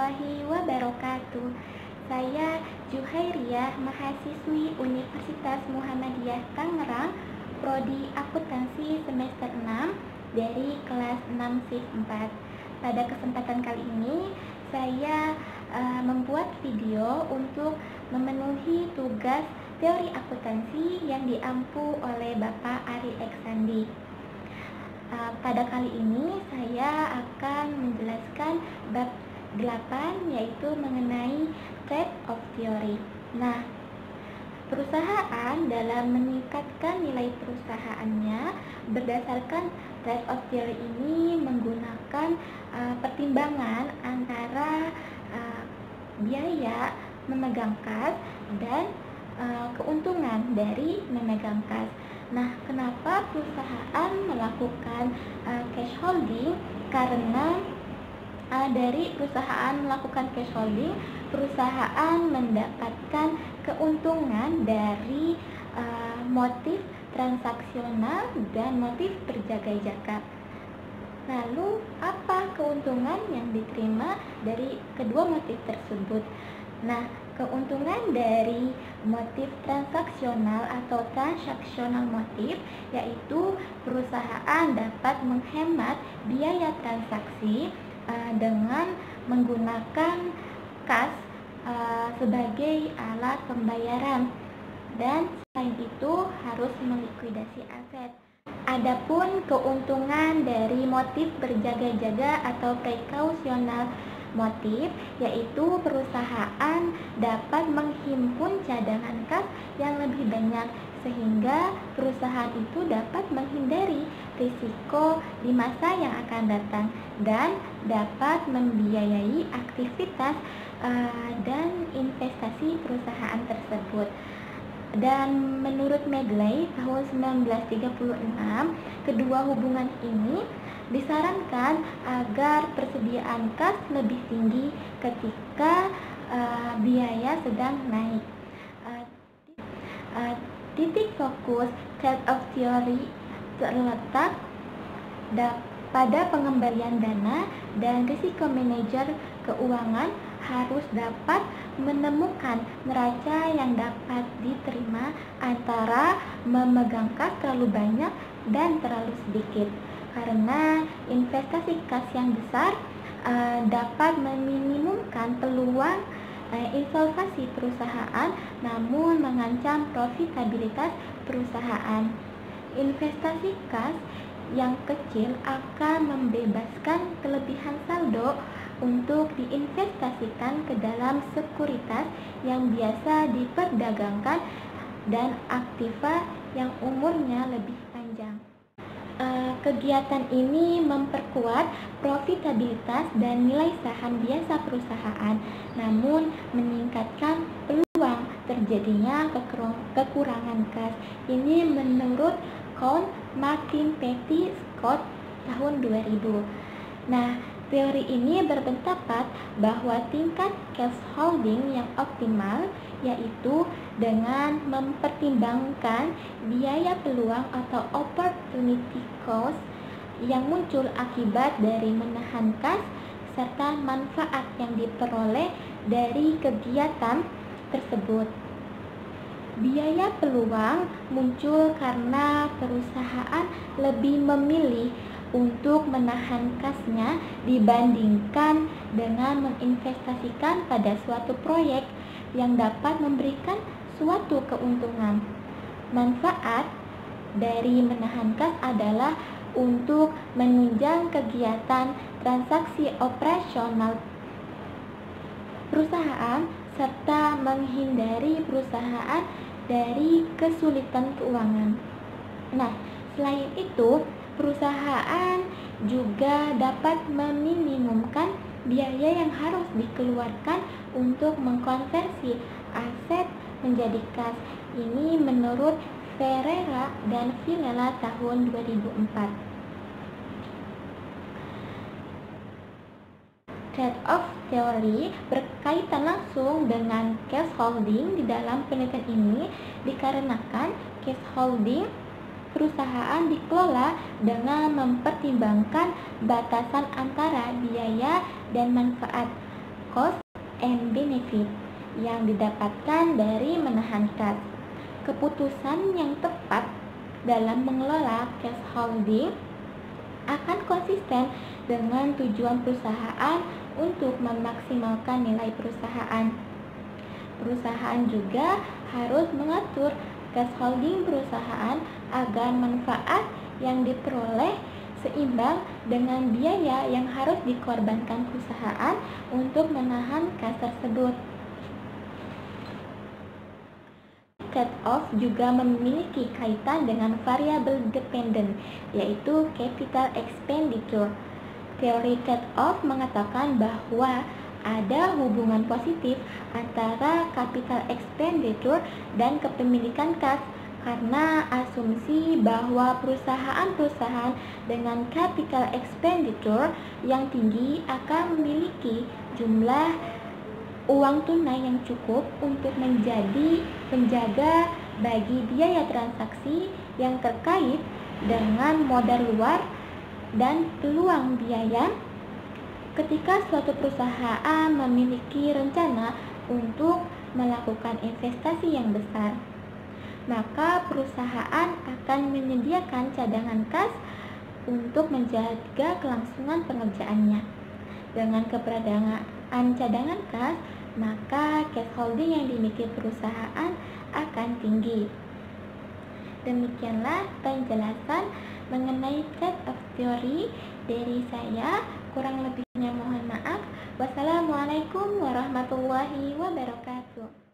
warahmatullahi wabarakatuh. Saya Juhairiyah, mahasiswi Universitas Muhammadiyah Tangerang, Prodi Akuntansi semester 6 dari kelas 6 shift 4. Pada kesempatan kali ini, saya membuat video untuk memenuhi tugas teori akuntansi yang diampu oleh Bapak Ari Eksandi. Pada kali ini saya akan menjelaskan bab 8, yaitu mengenai trade of theory. Nah, perusahaan dalam meningkatkan nilai perusahaannya berdasarkan trade of theory ini menggunakan pertimbangan antara biaya memegang kas dan keuntungan dari memegang kas. Nah, kenapa perusahaan melakukan cash holding? Karena dari perusahaan melakukan cash holding, perusahaan mendapatkan keuntungan dari motif transaksional dan motif berjaga-jaga. Lalu, apa keuntungan yang diterima dari kedua motif tersebut? Nah, keuntungan dari motif transaksional atau transaksional motif yaitu perusahaan dapat menghemat biaya transaksi dengan menggunakan kas sebagai alat pembayaran, dan selain itu harus melikuidasi aset. Adapun keuntungan dari motif berjaga-jaga atau prekausional motif yaitu perusahaan dapat menghimpun cadangan kas yang lebih banyak sehingga perusahaan itu dapat menghindari risiko di masa yang akan datang dan dapat membiayai aktivitas dan investasi perusahaan tersebut. Dan menurut Medley tahun 1936, kedua hubungan ini disarankan agar persediaan kas lebih tinggi ketika biaya sedang naik. Titik fokus trade of theory terletak pada pengembalian dana, dan risiko manajer keuangan harus dapat menemukan neraca yang dapat diterima antara memegang kas terlalu banyak dan terlalu sedikit, karena investasi kas yang besar dapat meminimumkan peluang insolvasi perusahaan namun mengancam profitabilitas perusahaan. Investasi kas yang kecil akan membebaskan kelebihan saldo untuk diinvestasikan ke dalam sekuritas yang biasa diperdagangkan dan aktiva yang umurnya lebih panjang. Kegiatan ini memperkuat profitabilitas dan nilai saham biasa perusahaan, namun meningkatkan peluang terjadinya kekurangan kas. Ini menurut Count McKin-Petty Scott tahun 2000. Nah, teori ini berpendapat bahwa tingkat cash holding yang optimal yaitu dengan mempertimbangkan biaya peluang atau opportunity cost yang muncul akibat dari menahan kas serta manfaat yang diperoleh dari kegiatan tersebut. Biaya peluang muncul karena perusahaan lebih memilih untuk menahan kasnya dibandingkan dengan menginvestasikan pada suatu proyek yang dapat memberikan suatu keuntungan. Manfaat dari menahan kas adalah untuk menunjang kegiatan transaksi operasional perusahaan serta menghindari perusahaan dari kesulitan keuangan. Nah, selain itu, perusahaan juga dapat meminimumkan biaya yang harus dikeluarkan untuk mengkonversi aset menjadi kas. Ini menurut Ferreira dan Villela tahun 2004. Trade-off theory berkaitan langsung dengan cash holding di dalam penelitian ini dikarenakan cash holding perusahaan dikelola dengan mempertimbangkan batasan antara biaya dan manfaat. cost and benefit yang didapatkan dari menahan kas. Keputusan yang tepat dalam mengelola cash holding akan konsisten dengan tujuan perusahaan untuk memaksimalkan nilai perusahaan. Perusahaan juga harus mengatur cash holding perusahaan agar manfaat yang diperoleh seimbang dengan biaya yang harus dikorbankan perusahaan untuk menahan kas tersebut. Trade-off juga memiliki kaitan dengan variabel dependent, yaitu capital expenditure. Teori trade-off mengatakan bahwa ada hubungan positif antara capital expenditure dan kepemilikan kas, karena asumsi bahwa perusahaan-perusahaan dengan capital expenditure yang tinggi akan memiliki jumlah uang tunai yang cukup untuk menjaga bagi biaya transaksi yang terkait dengan modal luar dan peluang biaya. Ketika suatu perusahaan memiliki rencana untuk melakukan investasi yang besar, maka perusahaan akan menyediakan cadangan kas untuk menjaga kelangsungan pengerjaannya. Dengan keberadaan cadangan kas, maka cash holding yang dimiliki perusahaan akan tinggi. Demikianlah penjelasan mengenai trade-off theory dari saya. Kurang lebihnya mohon maaf. Wassalamualaikum warahmatullahi wabarakatuh.